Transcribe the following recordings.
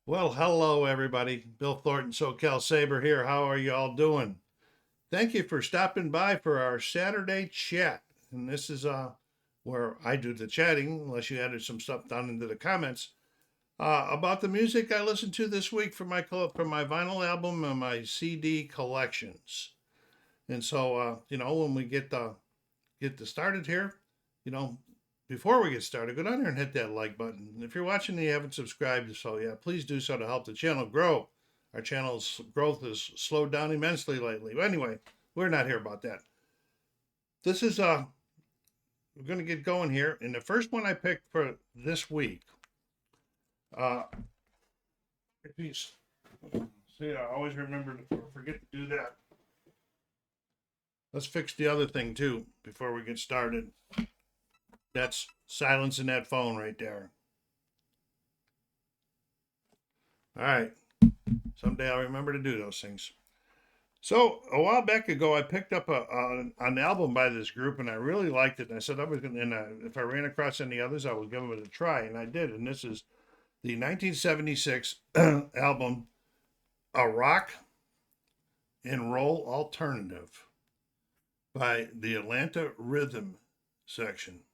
Well, hello everybody. Bill Thornton, SoCalSabre here. How are you all doing? Thank you for stopping by for our Saturday chat. And this is where I do the chatting, unless you added some stuff down into the comments about the music I listened to this week for my vinyl album and my CD collections. And so when we get started here, you know, before we get started, go down there and hit that like button. If you're watching and you haven't subscribed, so yeah, please do so to help the channel grow. Our channel's growth has slowed down immensely lately. But anyway, we're not here about that. This is we're gonna get going here. And the first one I picked for this week, uh geez, see, I always remember to forget to do that. Let's fix the other thing too before we get started. That's silencing that phone right there. All right. Someday I'll remember to do those things. So a while back ago, I picked up an album by this group, and I really liked it. And I said I was going to, and if I ran across any others, I would give them a try, and I did. And this is the 1976 album, "A Rock and Roll Alternative" by the Atlanta Rhythm Section.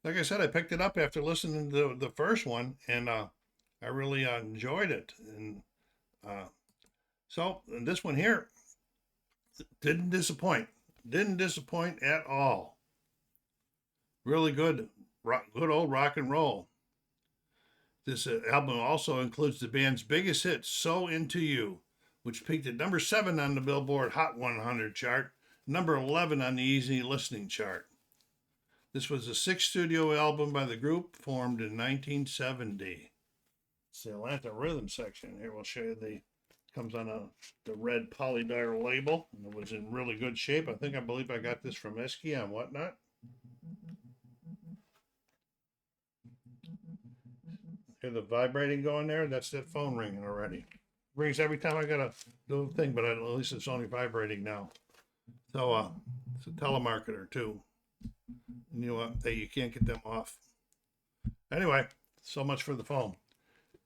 Like I said, I picked it up after listening to the first one, and I really enjoyed it. And uh, so this one here didn't disappoint. Didn't disappoint at all. Really good, good old rock and roll. This album also includes the band's biggest hit, "So Into You," which peaked at number 7 on the Billboard Hot 100 chart, number 11 on the Easy Listening chart. This was the sixth studio album by the group, formed in 1970. It's the Atlanta Rhythm Section. Here we'll show you comes on the red polydial label, and it was in really good shape. I believe I got this from Esky on Whatnot. Hear the vibrating going there? That's that phone ringing already. Rings every time I got a little thing, but at least it's only vibrating now. So it's a telemarketer too. And you know you can't get them off. Anyway, so much for the phone.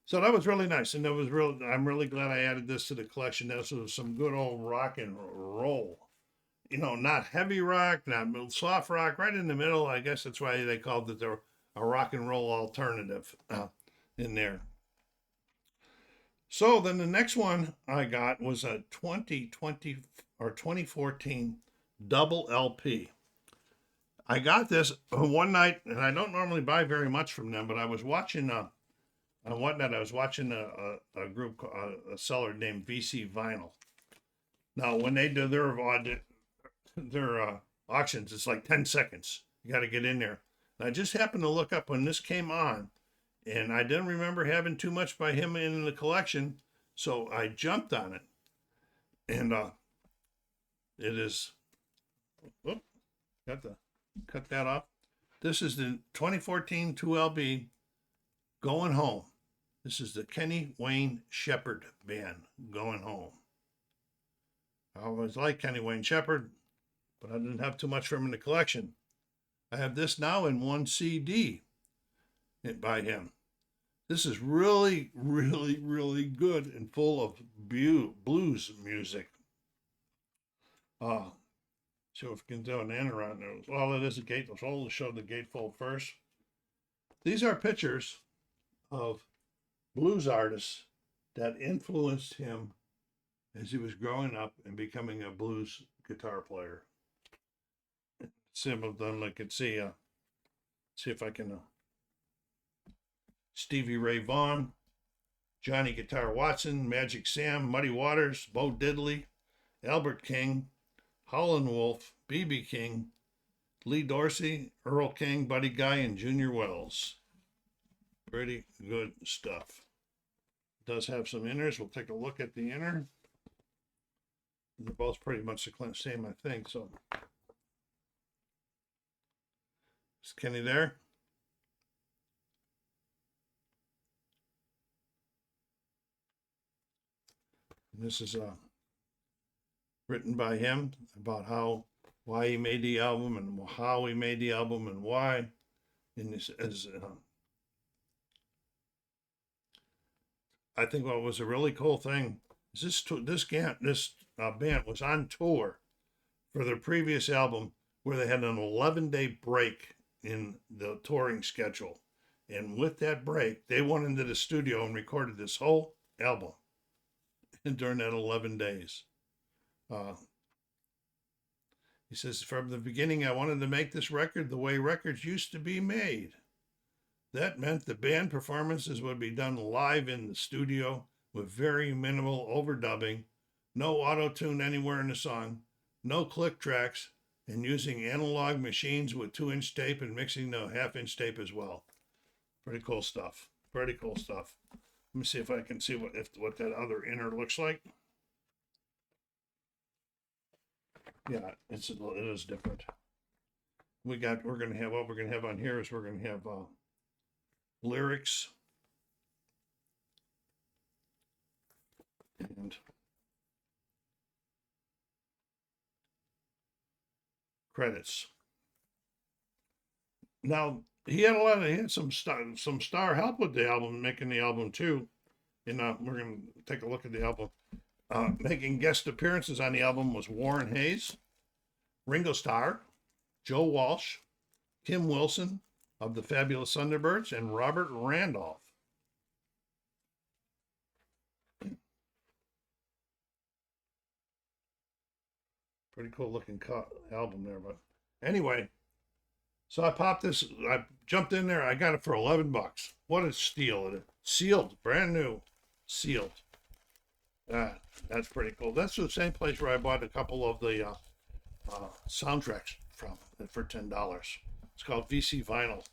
So that was really nice, and I'm really glad I added this to the collection. This was some good old rock and roll. Not heavy rock, not soft rock, right in the middle. I guess that's why they called it a rock and roll alternative in there. So then the next one I got was a 2020 or 2014 double LP. I got this one night, and I don't normally buy very much from them, but I was watching on Whatnot. I was watching a group, a seller named VC Vinyl. Now, when they do their auctions, it's like 10 seconds. You got to get in there. And I just happened to look up when this came on, and I didn't remember having too much by him in the collection, so I jumped on it. And it is, whoop, got to cut that off. This is the 2014 2LB, "Going Home." This is the Kenny Wayne Shepherd Band, "Going Home." I always liked Kenny Wayne Shepherd, but I didn't have too much from him in the collection. I have this now in one CD by him. This is really, really, really good and full of blues music. So if we can do an enter on those. Well, it is a gate. Let's show the gatefold first. These are pictures of blues artists that influenced him as he was growing up and becoming a blues guitar player. Some of them I could see if I can Stevie Ray Vaughan, Johnny Guitar Watson, Magic Sam, Muddy Waters, Bo Diddley, Albert King, Howlin' Wolf, B.B. King, Lee Dorsey, Earl King, Buddy Guy, and Junior Wells. Pretty good stuff. It does have some inners. We'll take a look at the inner. They're both pretty much the same, I think. So, is Kenny there? And this is written by him about why he made the album and how he made the album and why. And this is I think what was a really cool thing is this band was on tour for their previous album where they had an 11-day break in the touring schedule. And with that break, they went into the studio and recorded this whole album during that 11 days. He says, from the beginning, I wanted to make this record the way records used to be made. That meant the band performances would be done live in the studio with very minimal overdubbing, no auto-tune anywhere in the song, no click tracks, and using analog machines with 2-inch tape and mixing the 1/2-inch tape as well. Pretty cool stuff. Pretty cool stuff. Let me see if I can see what that other inner looks like. Yeah, it is different. We're gonna have what we're gonna have on here is we're gonna have lyrics and credits. Now he had some star help with the album, making the album too. And we're gonna take a look at the album. Making guest appearances on the album was Warren Hayes, Ringo Starr, Joe Walsh, Kim Wilson of the Fabulous Thunderbirds, and Robert Randolph. Pretty cool looking album there, but anyway, so I jumped in there, I got it for $11. What a steal. It sealed, brand new, sealed. That's pretty cool. That's the same place where I bought a couple of the soundtracks from for $10. It's called VC Vinyl.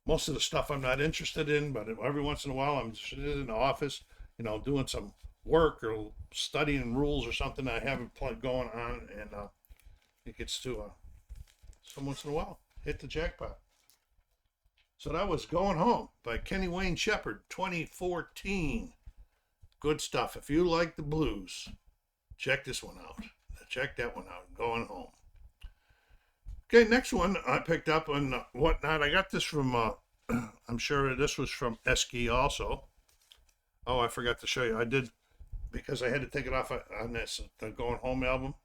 Most of the stuff I'm not interested in, but every once in a while I'm sitting in the office, doing some work or studying rules or something I haven't going on, and it gets to some once in a while hit the jackpot. So that was Going Home by Kenny Wayne Shepherd, 2014. Good stuff. If you like the blues, check this one out. Check that one out. Going Home. Okay, next one I picked up on Whatnot. I got this from, I'm sure this was from Esky also. Oh, I forgot to show you. I did, because I had to take it off on this, the Going Home album.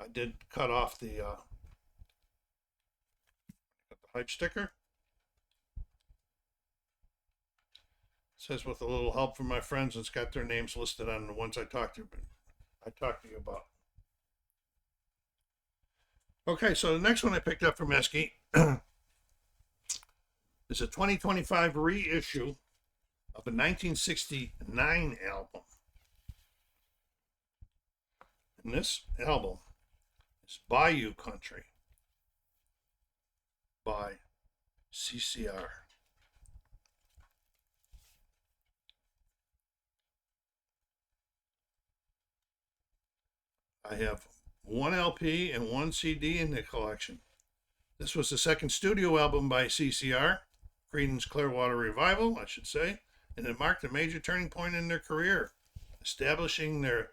I did cut off the hype sticker. It says, with a little help from my friends, it's got their names listed on the ones I talked to you about. Okay, so the next one I picked up from Esky is a 2025 reissue of a 1969 album. And this album is Bayou Country by CCR. I have one LP and one CD in the collection. This was the second studio album by CCR, Creedence Clearwater Revival, I should say, and it marked a major turning point in their career, establishing their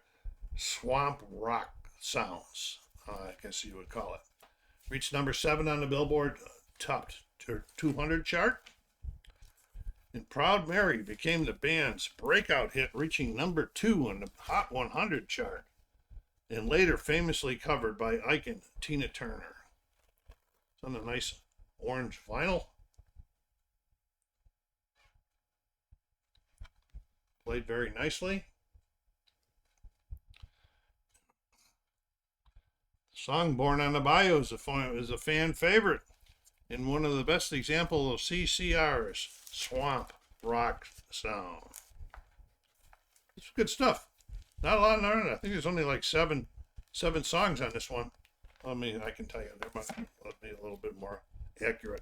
swamp rock sounds, I guess you would call it. Reached number 7 on the Billboard Top 200 chart. And Proud Mary became the band's breakout hit, reaching number 2 on the Hot 100 chart, and later famously covered by Ike and Tina Turner. It's on a nice orange vinyl. Played very nicely. The song Born on the Bayou is a fan favorite and one of the best examples of CCR's swamp rock sound. It's good stuff. Not a lot on it. I think there's only like seven songs on this one. I can tell you, there might be a little bit more accurate.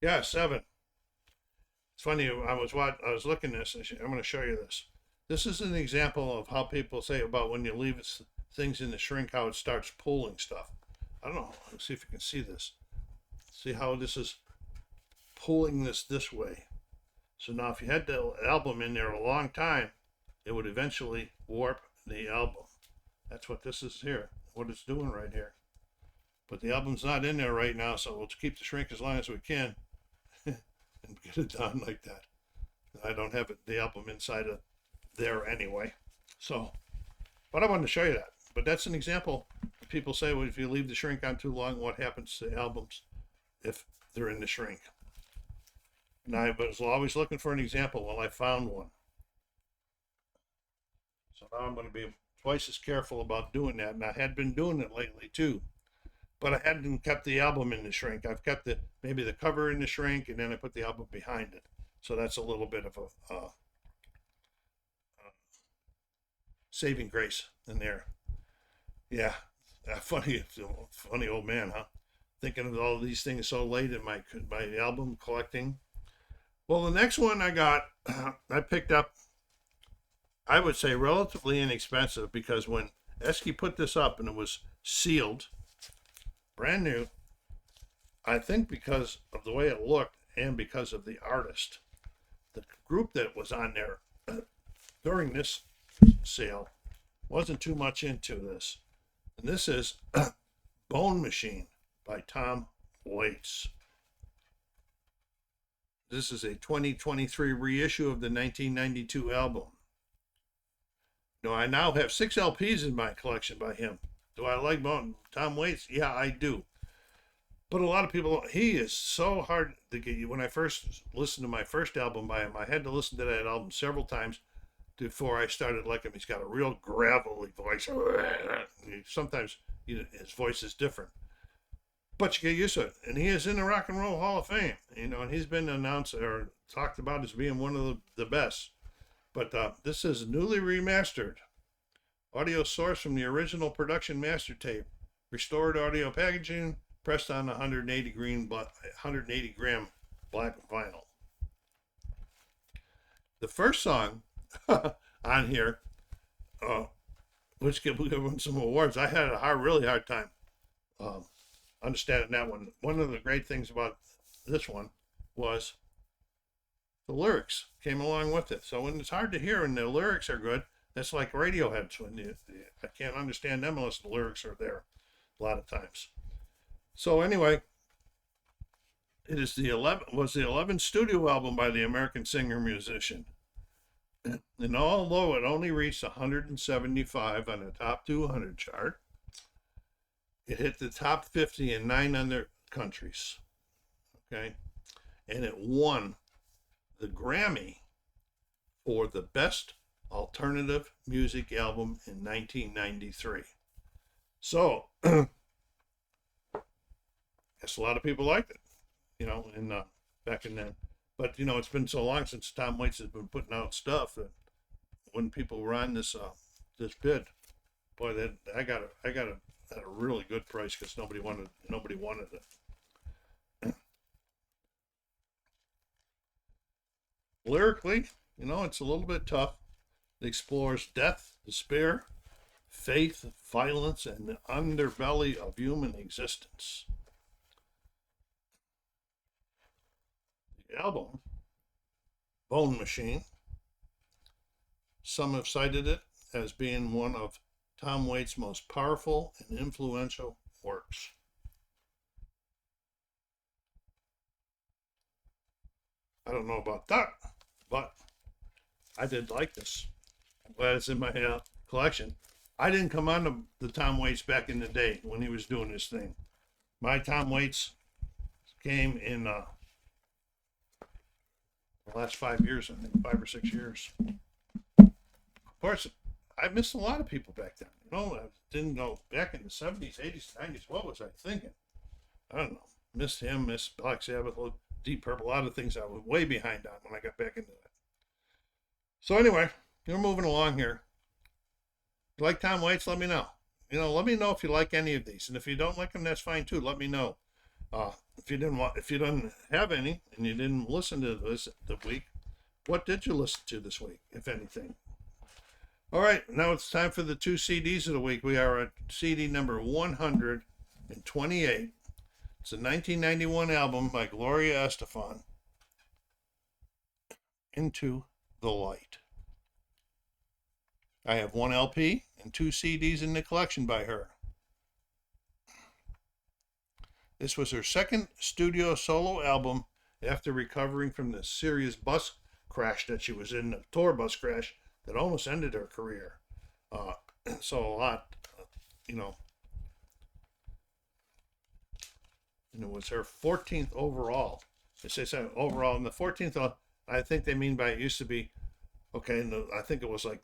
Yeah, 7. It's funny. I was looking at this. I'm going to show you this. This is an example of how people say about when you leave things in the shrink, how it starts pulling stuff. I don't know. Let's see if you can see this. See how this is pulling this way. So now, if you had the album in there a long time, it would eventually warp the album. That's what this is here, what it's doing right here. But the album's not in there right now, so we'll keep the shrink as long as we can and get it done like that. I don't have the album inside of there anyway. So, but I wanted to show you that. But that's an example. People say, well, if you leave the shrink on too long, what happens to albums if they're in the shrink? And I was always looking for an example. Well, I found one. So now I'm going to be twice as careful about doing that. And I had been doing it lately too. But I hadn't kept the album in the shrink. I've kept maybe the cover in the shrink, and then I put the album behind it. So that's a little bit of a saving grace in there. Yeah, funny old man, huh? Thinking of all of these things so late in my album collecting. Well, the next one I got, I picked up, I would say relatively inexpensive, because when Esky put this up and it was sealed, brand new, I think because of the way it looked and because of the artist, the group that was on there during this sale wasn't too much into this. And this is Bone Machine by Tom Waits. This is a 2023 reissue of the 1992 album. Now, I now have 6 LPs in my collection by him. Do I like Tom Waits? Yeah, I do. But a lot of people, he is so hard to get you. When I first listened to my first album by him, I had to listen to that album several times before I started liking him. He's got a real gravelly voice. Sometimes his voice is different. But you get used to it. And he is in the Rock and Roll Hall of Fame, and he's been announced or talked about as being one of the best. But this is newly remastered. Audio sourced from the original production master tape. Restored audio packaging, pressed on 180 gram black vinyl. The first song on here, which won some awards, I had a really hard time understanding that one. One of the great things about this one was the lyrics came along with it. So when it's hard to hear and the lyrics are good, that's like Radiohead. When I can't understand them unless the lyrics are there a lot of times. So anyway, it is the 11th studio album by the American singer-musician. And although it only reached 175 on the top 200 chart, it hit the top 50 in 9 other countries. Okay? And it won the Grammy for the best alternative music album in 1993. So, yes, a lot of people liked it, back in then. But, it's been so long since Tom Waits has been putting out stuff that when people were on this bid, boy, I got it at a really good price because nobody wanted it. Lyrically, it's a little bit tough. It explores death, despair, faith, violence, and the underbelly of human existence. The album, Bone Machine, some have cited it as being one of Tom Waits' most powerful and influential works. I don't know about that, but I did like this. I'm glad it's in my collection. I didn't come on to the Tom Waits back in the day when he was doing this thing. My Tom Waits came in the last 5 years, I think, 5 or 6 years. Of course, I missed a lot of people back then. I didn't know back in the 70s, 80s, 90s. What was I thinking? I don't know. Missed him, missed Black Sabbath, Deep Purple, a lot of things I was way behind on when I got back into that. So anyway, we're moving along here. If you like Tom Waits, let me know. Let me know if you like any of these. And if you don't like them, that's fine too. Let me know. If you didn't have any and you didn't listen to this the week, what did you listen to this week, if anything? All right, now it's time for the 2 CDs of the week. We are at CD number 128. It's a 1991 album by Gloria Estefan, Into the Light. I have 1 LP and 2 CDs in the collection by her. This was her second studio solo album after recovering from the serious bus crash that she was in, a tour bus crash that almost ended her career. Uh, so a lot, you know, and it was her 14th overall. It says overall, and the 14th, I think they mean by it used to be, okay, and I think it was like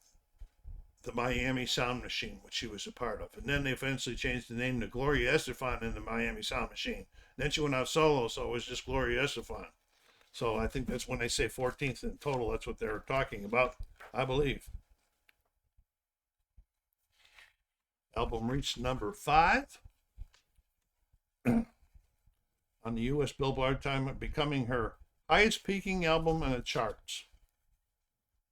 the Miami Sound Machine, which she was a part of. And then they eventually changed the name to Gloria Estefan in the Miami Sound Machine. Then she went out solo, so it was just Gloria Estefan. So I think that's when they say 14th in total, that's what they're talking about, I believe. Album reached number 5 on the U.S. Billboard time, becoming her highest peaking album on the charts.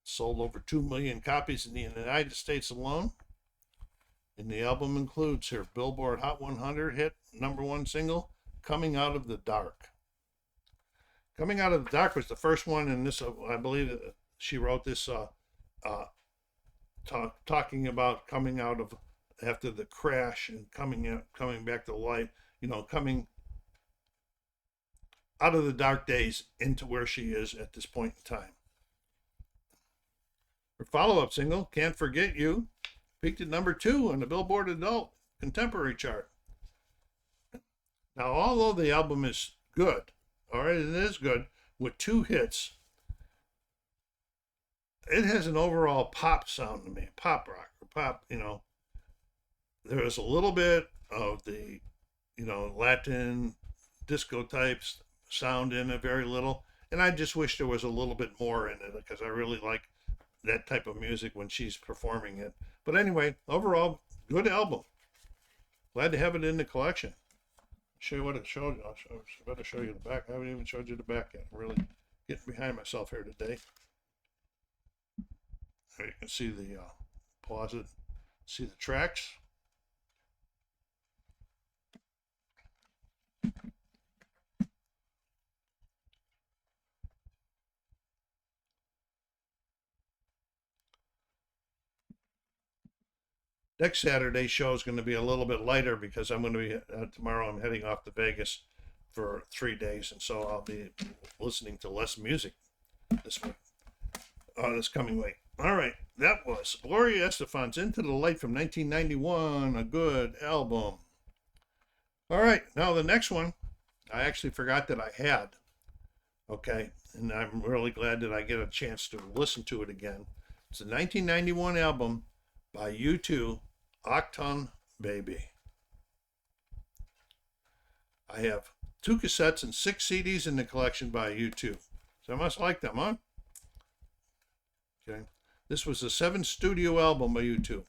Sold over 2 million copies in the United States alone. And the album includes her Billboard Hot 100 hit, #1 single, Coming Out of the Dark. Coming Out of the Dark was the first one, and this, I believe she wrote this talking about coming out of, after the crash and coming back to life, coming out of the dark days into where she is at this point in time. Her follow-up single, Can't Forget You, peaked at #2 on the Billboard Adult Contemporary chart. Now, although the album is good, all right, it is good, with 2 hits, it has an overall pop sound to me, pop rock, or pop, there is a little bit of the, Latin disco types sound in it, very little, and I just wish there was a little bit more in it, because I really like that type of music when she's performing it. But anyway, overall, good album. Glad to have it in the collection. Show you what it showed you. I better show you the back. I haven't even showed you the back yet. I'm really getting behind myself here today. There you can see the pause it, see the tracks. Next Saturday's show is going to be a little bit lighter because I'm going to be, tomorrow I'm heading off to Vegas for 3 days. And so I'll be listening to less music this week, this coming week. All right. That was Gloria Estefan's Into the Light from 1991, a good album. All right. Now the next one, I actually forgot that I had. Okay. And I'm really glad that I get a chance to listen to it again. It's a 1991 album by U2, Achtung Baby. I have 2 cassettes and 6 CDs in the collection by U2. So I must like them, huh? Okay. This was the 7th studio album by U2,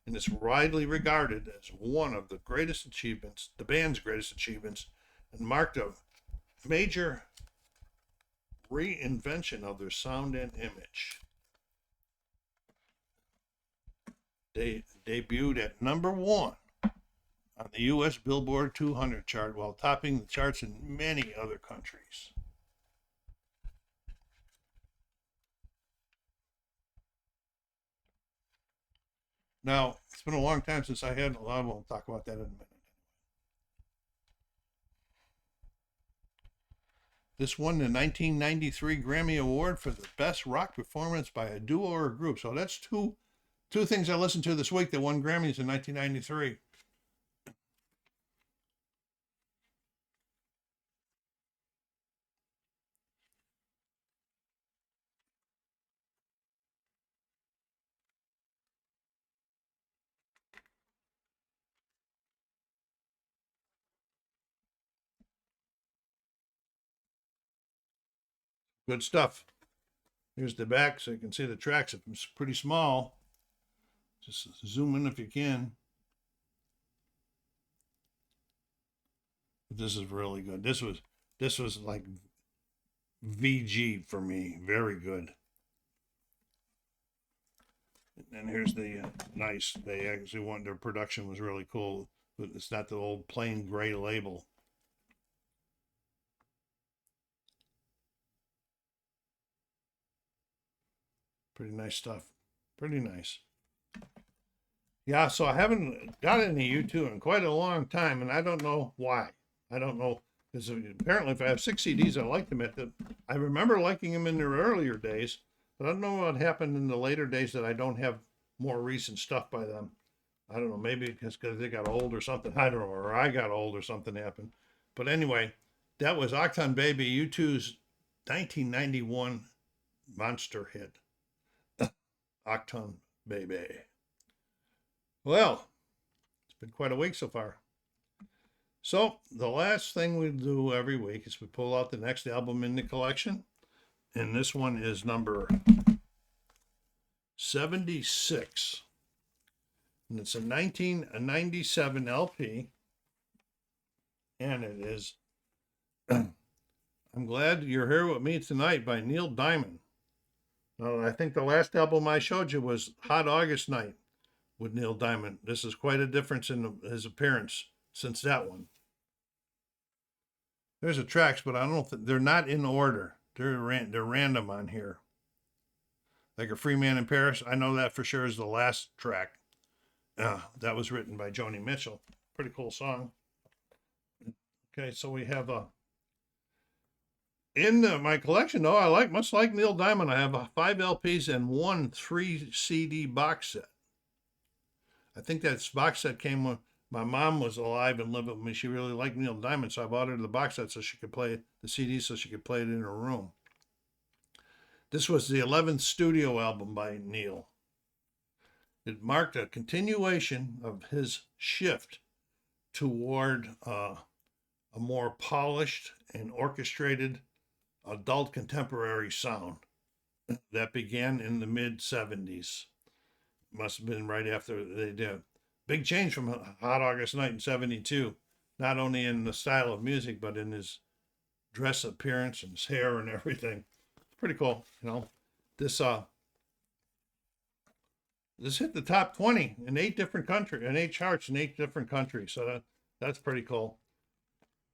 and it's widely regarded as one of the greatest achievements, the band's greatest achievements, and marked a major reinvention of their sound and image. They debuted at #1 on the U.S. Billboard 200 chart while topping the charts in many other countries. Now, it's been a long time since I had a lot. We'll talk about that in a minute. This won the 1993 Grammy Award for the Best Rock Performance by a Duo or a Group. So that's two things I listened to this week that won Grammys in 1993. Good stuff. Here's the back so you can see the tracks. It's pretty small. Just zoom in if you can. This is really good. This was like VG for me. Very good. And here's the nice. They actually their production was really cool. But it's not the old plain gray label. Pretty nice stuff. Pretty nice. Yeah, so I haven't got any U2 in quite a long time, and I don't know why. I don't know Because apparently, if I have 6 CDs, I like them I remember liking them in their earlier days, but I don't know what happened in the later days that I don't have more recent stuff by them. I don't know, maybe because they got old or something. I don't know, or I got old or something happened. But anyway, that was Octon Baby, U2's 1991 monster hit. Octon Baby. Well, it's been quite a week so far. So the last thing we do every week is we pull out the next album in the collection. And this one is number 76. And it's a 1997 LP. And it is I'm Glad You're Here With Me Tonight by Neil Diamond. Now, I think the last album I showed you was Hot August Night with Neil Diamond. This is quite a difference in his appearance since that one. There's the tracks, but I don't think they're not in order. They're random on here. Like A Free Man in Paris, I know that for sure is the last track. That was written by Joni Mitchell. Pretty cool song. Okay, so we have in my collection, though, much like Neil Diamond, I have 5 LPs and 1 3 CD box set. I think that box set came when my mom was alive and lived with me. She really liked Neil Diamond, so I bought her the box set so she could play the CD so she could play it in her room. This was the 11th studio album by Neil. It marked a continuation of his shift toward a more polished and orchestrated adult contemporary sound that began in the mid-70s. Must have been right after they did. Big change from Hot August Night in 72, not only in the style of music, but in his dress appearance and his hair and everything. Pretty cool, you know. This hit the top 20 in 8 different countries, in 8 charts in 8 different countries. So that's pretty cool.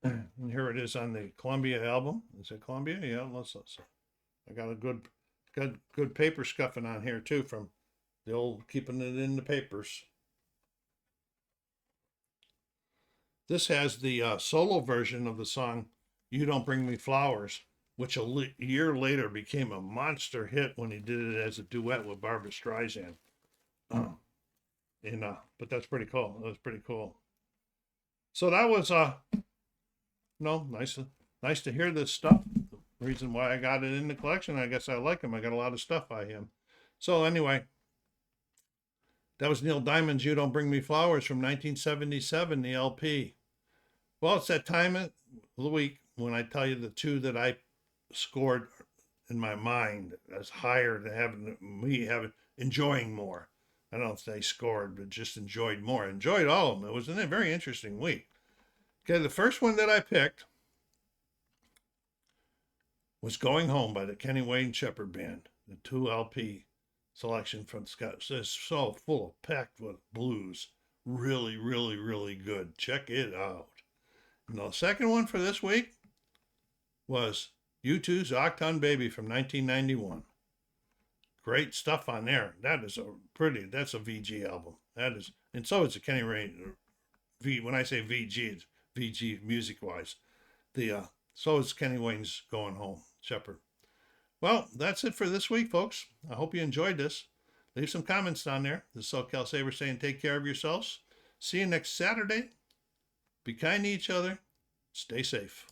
And here it is on the Columbia album. Is it Columbia? Yeah, let's. I got a good paper scuffing on here too from the old keeping it in the papers. This has the solo version of the song "You Don't Bring Me Flowers," which a year later became a monster hit when he did it as a duet with Barbra Streisand. But that's pretty cool. That was pretty cool. So that was nice to hear this stuff. The reason why I got it in the collection, I guess I like him. I got a lot of stuff by him. So anyway, that was Neil Diamond's "You Don't Bring Me Flowers" from 1977, the LP. Well, it's that time of the week when I tell you the 2 that I scored in my mind as higher than enjoying more. I don't know if they scored, but just enjoyed more. Enjoyed all of them. It was a very interesting week. Okay, the first one that I picked was "Going Home" by the Kenny Wayne Shepherd Band, the 2 LP selection from Scott. It's so packed with blues. Really, really, really good. Check it out. And the second one for this week was U2's Octon Baby from 1991. Great stuff on there. That's a VG album. And so is a Kenny Wayne. When I say VG, it's VG music-wise. So is Kenny Wayne's "Going Home," Shepherd. Well, that's it for this week, folks. I hope you enjoyed this. Leave some comments down there. This is SoCalsabre saying take care of yourselves. See you next Saturday. Be kind to each other. Stay safe.